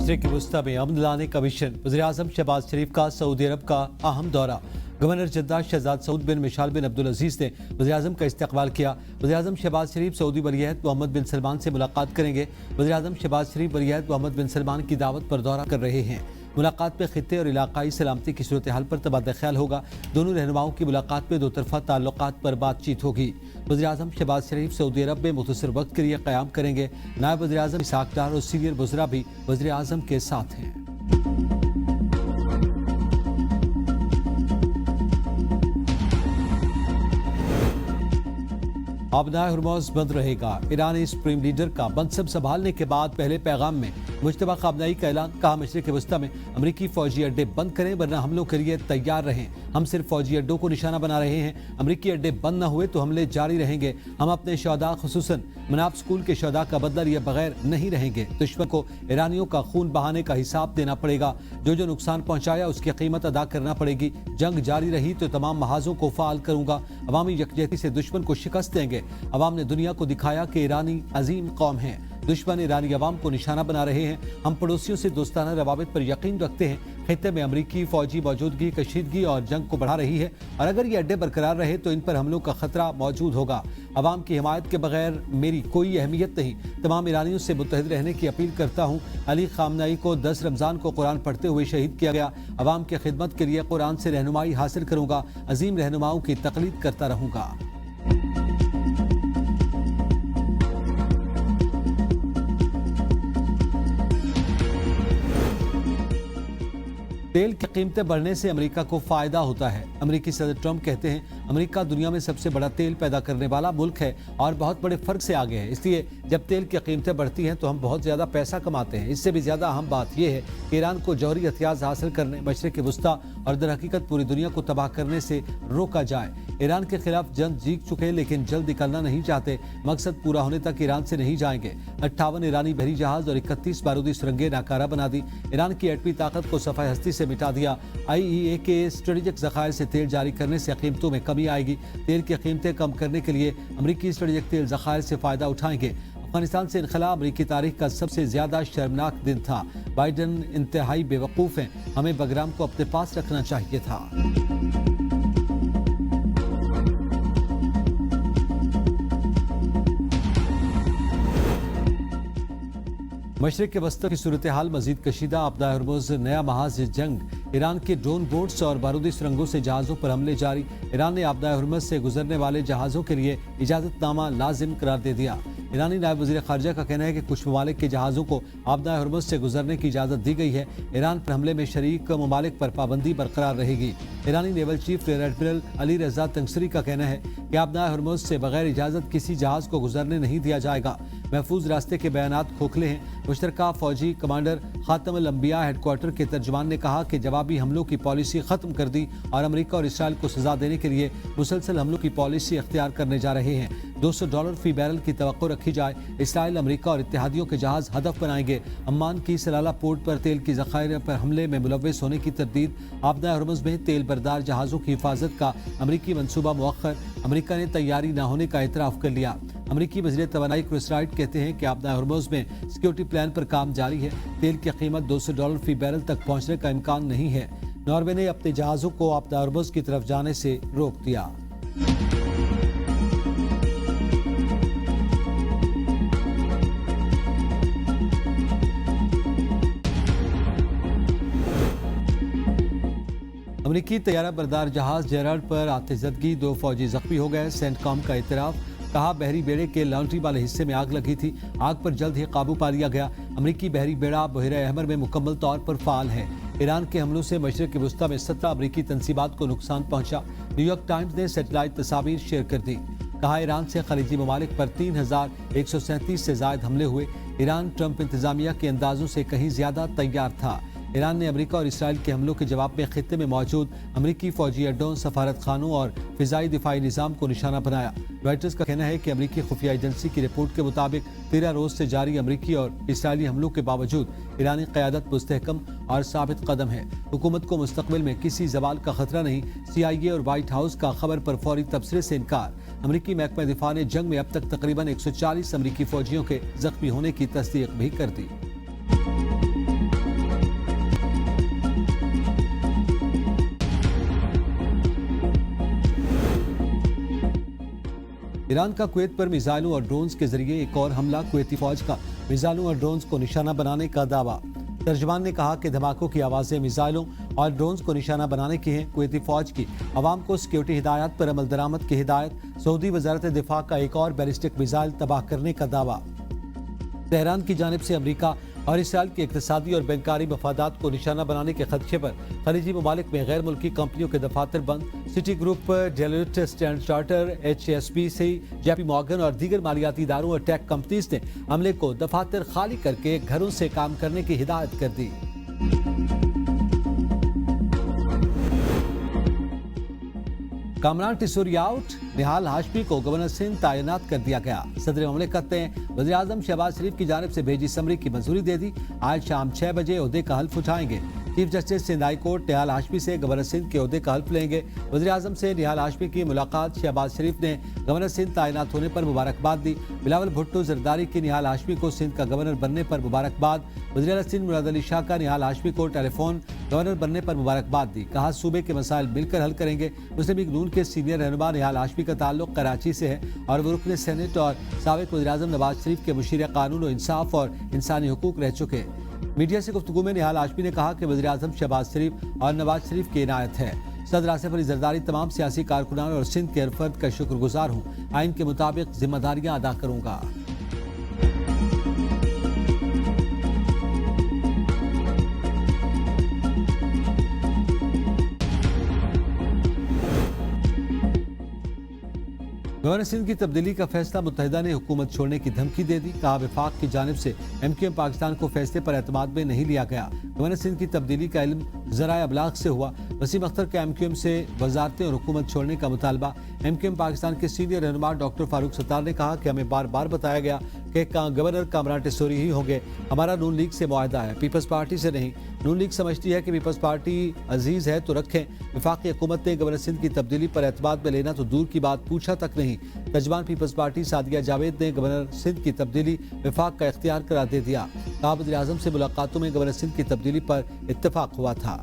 मशरिक़ वस्ता में अमन लाने का मिशन। वज़ीर-ए-आज़म शहबाज शरीफ का सऊदी अरब का अहम दौरा। गवर्नर जद्दा शहजाद सऊद बिन मिशाल बिन अब्दुल अजीज ने वज़ीर-ए-आज़म का इस्तकबाल किया। वज़ीर-ए-आज़म शहबाज शरीफ सऊदी वलीअहद मोहम्मद बिन सलमान से मुलाकात करेंगे। वज़ीर-ए-आज़म शहबाज शरीफ वलीअहद मोहम्मद बिन सलमान की दावत पर दौरा कर रहे हैं। मुलाकात में खित्ते और इलाकाई सलामती की सूरत हाल पर तबादला ख्याल होगा। दोनों रहनुमाओं की मुलाकात में दो तरफा ताल्लुकात पर बातचीत होगी। वज़ीर-ए-आज़म शहबाज शरीफ सऊदी अरब में मुख्तसर वक्त के लिए क़याम करेंगे। नायब वज़ीर-ए-आज़म इसहाक़ डार और सीनियर वज़रा भी वज़ीर-ए-आज़म के साथ हैं। आबनाए हुर्मुज़ बंद रहेगा। ईरानी सुप्रीम लीडर का मनसब संभालने के बाद पहले पैगाम में मुश्तबा खामनई का ऐलान। कहा, मशरिक़ वस्ता में अमरीकी फौजी अड्डे बंद करें वरना हमलों के लिए तैयार रहें। हम सिर्फ फौजी अड्डों को निशाना बना रहे हैं। अमरीकी अड्डे बंद न हुए तो हमले जारी रहेंगे। हम अपने शहदा खुसूसन मनाब स्कूल के शहदा का बदला लिए बगैर नहीं रहेंगे। दुश्मन को ईरानियों का खून बहाने का हिसाब देना पड़ेगा। जो जो नुकसान पहुंचाया उसकी कीमत अदा करना पड़ेगी। जंग जारी रही तो तमाम महाजों को फाल करूंगा। अवामी यकजहती से दुश्मन को शिकस्त देंगे। अवाम ने दुनिया को दिखाया कि ईरानी अजीम कौम है। दुश्मन ईरानी अवाम को निशाना बना रहे हैं। हम पड़ोसियों से दोस्ताना रवाबित पर यकीन रखते हैं। खित्ते में अमरीकी फौजी मौजूदगी कशीदगी और जंग को बढ़ा रही है और अगर ये अड्डे बरकरार रहे तो इन पर हमलों का खतरा मौजूद होगा। अवाम की हिमायत के बगैर मेरी कोई अहमियत नहीं। तमाम ईरानियों से मुत्तहिद रहने की अपील करता हूँ। अली खामनई को 10 रमज़ान को कुरान पढ़ते हुए शहीद किया गया। अवाम की खिदमत के लिए कुरान से रहनुमाई हासिल करूँगा। अजीम रहनुमाओं की तकलीद करता रहूँगा। तेल की कीमतें बढ़ने से अमेरिका को फायदा होता है। अमेरिकी सदर ट्रंप कहते हैं, अमेरिका दुनिया में सबसे बड़ा तेल पैदा करने वाला मुल्क है और बहुत बड़े फर्क से आगे है। इसलिए जब तेल की कीमतें बढ़ती हैं तो हम बहुत ज्यादा पैसा कमाते हैं। इससे भी ज्यादा अहम बात यह है कि ईरान को जौहरी हथियार हासिल करने, मशरिक़ वस्ता और दर हकीकत पूरी दुनिया को तबाह करने से रोका जाए। ईरान के खिलाफ जंग जीत चुके लेकिन जल्द निकलना नहीं चाहते। मकसद पूरा होने तक ईरान से नहीं जाएंगे। 58 ईरानी बहरी जहाज और 31 बारूदी सुरंगें नाकारा बना दी। ईरान की एटमी ताकत को सफाई हस्ती से मिटा दिया। IEA के स्ट्रेटेजिक ज़खायर से तेल जारी करने से कीमतों में कमी आएगी। तेल की कीमतें कम करने के लिए अमरीकी स्ट्रेटेजिक तेल ज़खायर से फायदा उठाएंगे। अफगानिस्तान से इनखला अमरीकी तारीख का सबसे ज्यादा शर्मनाक दिन था। बाइडन इंतहाई बेवकूफ़ हैं। हमें बगराम को अपने पास रखना चाहिए था। मशरिक़ वस्ता की सूरत हाल मजीद कशीदा। आबनाए हुर्मुज़ नया महाज जंग। ईरान के ड्रोन बोट्स और बारूदी सुरंगों से जहाज़ों पर हमले जारी। ईरान ने आबनाए हुर्मुज़ से गुजरने वाले जहाज़ों के लिए इजाज़तनामा लाजिम करार दे दिया। ईरानी नायब वज़ीर ख़ारजा का कहना है कि कुछ ममालिक के जहाज़ों को आबनाए हुर्मुज़ से गुजरने की इजाज़त दी गई है। ईरान पर हमले में शरीक ममालिक पर पाबंदी बरकरार रहेगी। ईरानी naval chief rear admiral Ali Raza Tangsiri का कहना है कि आबनाए हुर्मुज़ से बगैर इजाज़त किसी जहाज़ को गुजरने नहीं दिया जाएगा। महफूज रास्ते के बयानात खोखले हैं। मुश्तरका फौजी कमांडर खातमुल अंबिया हेडक्वार्टर के तर्जुमान ने कहा कि जवाबी हमलों की पॉलिसी खत्म कर दी और अमेरिका और इसराइल को सजा देने के लिए मुसलसल हमलों की पॉलिसी अख्तियार करने जा रहे हैं। $200 फी बैरल की तवक्को रखी जाए। इसराइल, अमेरिका और इत्तेहादियों के जहाज हदफ बनाएंगे। अम्मान की सलाला पोर्ट पर तेल की ज़खायर पर हमले में मुलव्वस होने की तरदीद। आबनाए हुर्मुज़ में तेल बरदार जहाज़ों की हिफाजत का अमरीकी मनसूबा मुअख्खर। अमरीका ने तैयारी न होने का एतराफ़ कर लिया। अमरीकी वज़ीर तवानाई क्रिस राइट कहते हैं कि आबनाए हुर्मुज़ में सिक्योरिटी प्लान पर काम जारी है। तेल की कीमत $200 फी बैरल तक पहुंचने का इम्कान नहीं है। नॉर्वे ने अपने जहाज़ों को आबनाए हुर्मुज़ की तरफ जाने से रोक दिया। अमरीकी तैयारा बरदार जहाज जेराल्ड पर आतिशज़दगी, 2 फौजी जख्मी हो गए। सेंटकॉम का इतराफ़। कहा, बहरी बेड़े के लॉन्ड्री वाले हिस्से में आग लगी थी। आग पर जल्द ही काबू पा लिया गया। अमरीकी बहरी बेड़ा बहरे अहमर में मुकम्मल तौर पर फाल है। ईरान के हमलों से मशरिक़ वस्ता में 17 अमरीकी तंसीबात को नुकसान पहुंचा। न्यूयॉर्क टाइम्स ने सैटेलाइट तस्वीर शेयर कर दी। कहा, ईरान से खलीजी ममालिक पर 3137 से जायद हमले हुए। ईरान ट्रंप इंतजामिया के अंदाजों से कहीं ज्यादा तैयार था। ईरान ने अमेरिका और इसराइल के हमलों के जवाब में खित्ते में मौजूद अमरीकी फौजी अड्डों, सफारत खानों और फिजाई दिफाई निज़ाम को निशाना बनाया। रॉयटर्स का कहना है कि अमरीकी खुफिया एजेंसी की रिपोर्ट के मुताबिक 13 रोज से जारी अमरीकी और इसराइली हमलों के बावजूद ईरानी क़यादत मुस्तहकम और साबित कदम है। हुकूमत को मुस्तकबिल में किसी जवाल का खतरा नहीं। CIA और व्हाइट हाउस का खबर पर फौरी तबसरे से इनकार। अमरीकी महकमा दिफा ने जंग में अब तक तकरीबन 140 अमरीकी फौजियों के जख्मी होने की तस्दीक भी कर दी। ईरान का कुवैत पर मिसाइलों और ड्रोन्स के जरिए एक और हमला, कुवैती फौज का मिसाइलों और ड्रोन्स को निशाना बनाने का दावा। तर्जमान ने कहा कि धमाकों की आवाजें मिसाइलों और ड्रोन्स को निशाना बनाने की हैं। कुवैती फौज की अवाम को सिक्योरिटी हिदायत पर अमल दरामद की हिदायत। सऊदी वजारत दिफा का एक और बैलिस्टिक मिसाइल तबाह करने का दावा। तेहरान की जानिब से अमरीका और इसराइल के इक्तिसादी और बैंकारी मफादात को निशाना बनाने के खदशे पर खलीजी ममालिक में गैर मुल्की कंपनियों के दफातर बंद। City group, Deloitte, standard charter, HSBC, JP Morgan और दीगर मालियाती इदारों और टेक कंपनीज ने अमले को दफातर खाली करके घरों से काम करने की हिदायत कर दी। कामरान टिसोरी आउट, निहाल हाशमी को गवर्नर सिंध तैनात कर दिया गया। सदर ममलिकत ने वज़ीर आज़म शहबाज शरीफ की जानिब से भेजी समरी की मंजूरी दे दी। आज शाम 6 बजे ओहदे का हल्फ उठाएंगे। Chief justice Sindh high court Nihal Hashmi से गवर्नर सिंध के ओहदे का हल्फ लेंगे। वज़ीर आज़म से निहाल हाशमी की मुलाकात, शहबाज शरीफ ने गवर्नर सिंध तैनात होने पर मुबारकबाद दी। बिलावल भुट्टो जरदारी की निहाल हाशमी को सिंध का गवर्नर बनने पर मुबारकबाद। वज़ीर आला सिंध मुराद अली शाह का निहाल हाशमी को टेलीफोन गवर्नर बनने पर मुबारकबाद दी। कहा सूबे के मसाइल मिलकर हल करेंगे। मुस्लिम लीग नून के सीनियर रहनुमा निहाल हाशमी का ताल्लुक कराची से है और वो रुकन सेनेट और साबिक वज़ीर आज़म नवाज शरीफ के मुशीर कानून और इंसाफ और इंसानी हुकूक रह चुके। मीडिया से गुफ्तगू में निहाल हाशमी ने कहा कि वज़ीर आज़म शहबाज शरीफ और नवाज शरीफ की इनायत है। सदर आसिफ अली जरदारी तमाम सियासी कारकुनान और सिंध के हर फर्द का शुक्रगुजार हूँ। आइन के मुताबिक जिम्मेदारियाँ अदा करूँगा। गवर्नर सिंध की तब्दीली का फैसला, मुत्तहिदा ने हुकूमत छोड़ने की धमकी दे दी। कहा वफाक की जानिब से MQM पाकिस्तान को फैसले पर एतमाद में नहीं लिया गया। गवर्नर सिंध की तब्दीली का इल्म ज़राए अबलाग से हुआ। वसीम अख्तर का MQM से वजारतें और हुकूमत छोड़ने का मुतालबा। MQM पाकिस्तान के सीनियर रहनुमा डॉक्टर फारूक सत्तार ने कहा कि हमें बार बार बताया गया कि गवर्नर कामरान टिसोरी ही होंगे। हमारा नून लीग से मुआहदा है, पीपल्स पार्टी से नहीं। नून लीग समझती है कि पीपल्स पार्टी अजीज है तो रखें। वफाकी हुकूमत ने गवर्नर सिंध की तब्दीली पर एतमाद में लेना तो दूर की बात, पूछा तक नहीं। तर्जमान पीपल्स पार्टी सादिया जावेद ने गवर्नर सिंध की तब्दीली वफाक का इख्तियार करार दे दिया। कहा वज़ीर आज़म से मुलाकातों में गवर्नर सिंध की तब्दीली पर इत्तफाक हुआ था।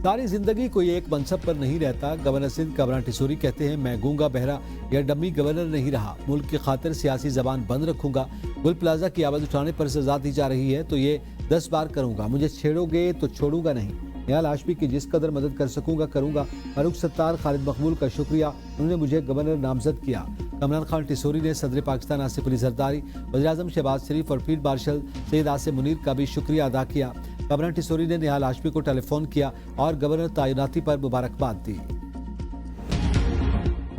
सारी जिंदगी कोई एक मनसब पर नहीं रहता। गवर्नर सिंध कामरान टिसोरी कहते हैं, मैं गूंगा बहरा या डम्मी गवर्नर नहीं रहा। मुल्क की खातिर सियासी जबान बंद रखूंगा। गुल प्लाजा की आवाज़ उठाने पर सजा दी जा रही है तो ये 10 बार करूंगा। मुझे छेड़ोगे तो छोड़ूंगा नहीं। निहाल हाशमी की जिस कदर मदद कर सकूंगा करूंगा। फारूक सत्तार, खालिद मकबूल का शुक्रिया, उन्होंने मुझे गवर्नर नामजद किया। कामरान खान टिसोरी ने सदर पाकिस्तान आसिफ अली जरदारी, वज़ीर आज़म शहबाज शरीफ और फील्ड मार्शल सैयद आसिम मुनीर का भी शुक्रिया अदा किया। कामरान टिसोरी ने निहाल हाशमी को टेलीफोन किया और गवर्नर तैनाती पर मुबारकबाद दी।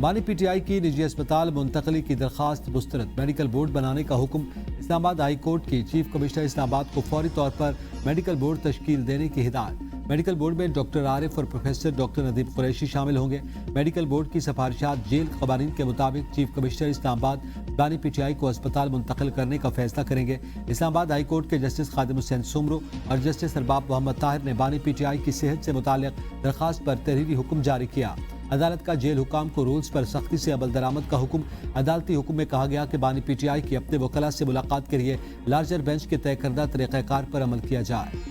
बानी PTI की निजी अस्पताल मुंतकली की दरखास्त मुस्तरद। मेडिकल बोर्ड बनाने का हुक्म। इस्लामाबाद हाई कोर्ट की चीफ कमिश्नर इस्लामाबाद को फौरी तौर पर मेडिकल बोर्ड तश्कील देने की हिदायत। मेडिकल बोर्ड में डॉक्टर आरिफ और प्रोफेसर डॉक्टर नदीम कुरैशी शामिल होंगे। मेडिकल बोर्ड की सिफारिशात जेल कवानीन के मुताबिक चीफ कमिश्नर इस्लामाबाद बानी PTI को अस्पताल मुंतकिल करने का फैसला करेंगे। इस्लामाबाद हाई कोर्ट के जस्टिस खादिम हुसैन सुमरो और जस्टिस अरबाब मोहम्मद ताहिर ने बानी PTI की सेहत से मुताल्लिक दरखास्त पर तहरीरी हुक्म जारी किया। अदालत का जेल हुकाम को रूल्स पर सख्ती से अमल दरामद का हुक्म। अदालती हुक्म में कहा गया कि बानी PTI की अपने वकला से मुलाकात के लिए लार्जर बेंच के तय करदा तरीक़ाकार पर अमल किया जाए।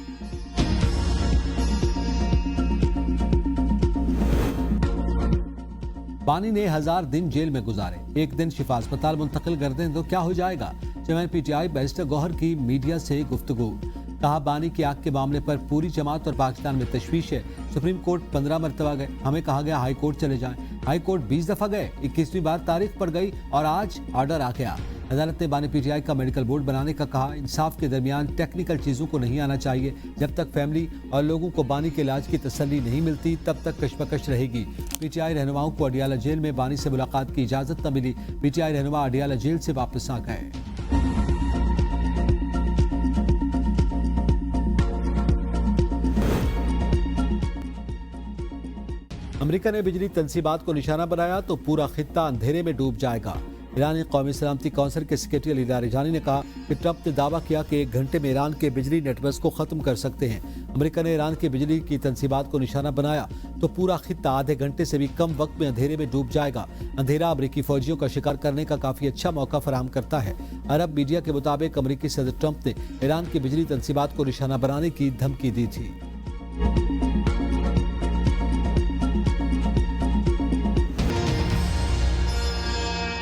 बानी ने 1000 दिन जेल में गुजारे, एक दिन शिफा अस्पताल मुंतकिल कर दें तो क्या हो जाएगा। चेयरमैन PTI बैरिस्टर गौहर की मीडिया से गुफ्तगू। कहा बानी की आग के मामले पर पूरी जमात और पाकिस्तान में तशवीश है। सुप्रीम कोर्ट 15 मरतबा गए, हमें कहा गया हाई कोर्ट चले जाएं। हाई कोर्ट 20 दफा गए, 21वीं बार तारीख पड़ गई और आज ऑर्डर आ गया। अदालत ने बानी PTI का मेडिकल बोर्ड बनाने का कहा। इंसाफ के दरमियान टेक्निकल चीज़ों को नहीं आना चाहिए। जब तक फैमिली और लोगों को बानी के इलाज की तसल्ली नहीं मिलती तब तक कशमकश रहेगी। PTI रहनुमाओं को अडियाला जेल में बानी से मुलाकात की इजाज़त न मिली। PTI रहनुमा अडियाला जेल से वापस आ गए। अमेरिका ने बिजली तंसीबात को निशाना बनाया तो पूरा खित्ता अंधेरे में डूब जाएगा। ईरानी कौमी सलामती कौंसिल के सेक्रेटरी अली लारिजानी ने कहा कि ट्रंप ने दावा किया कि 1 घंटे में ईरान के बिजली नेटवर्क को खत्म कर सकते हैं। अमेरिका ने ईरान की बिजली की तंसीबात को निशाना बनाया तो पूरा खित्ता आधे घंटे से भी कम वक्त में अंधेरे में डूब जाएगा। अंधेरा अमेरिकी फौजियों का शिकार करने का काफी अच्छा मौका फराहम करता है। अरब मीडिया के मुताबिक अमेरिकी सदर ट्रंप ने ईरान की बिजली तंसीबात को निशाना बनाने की धमकी दी थी।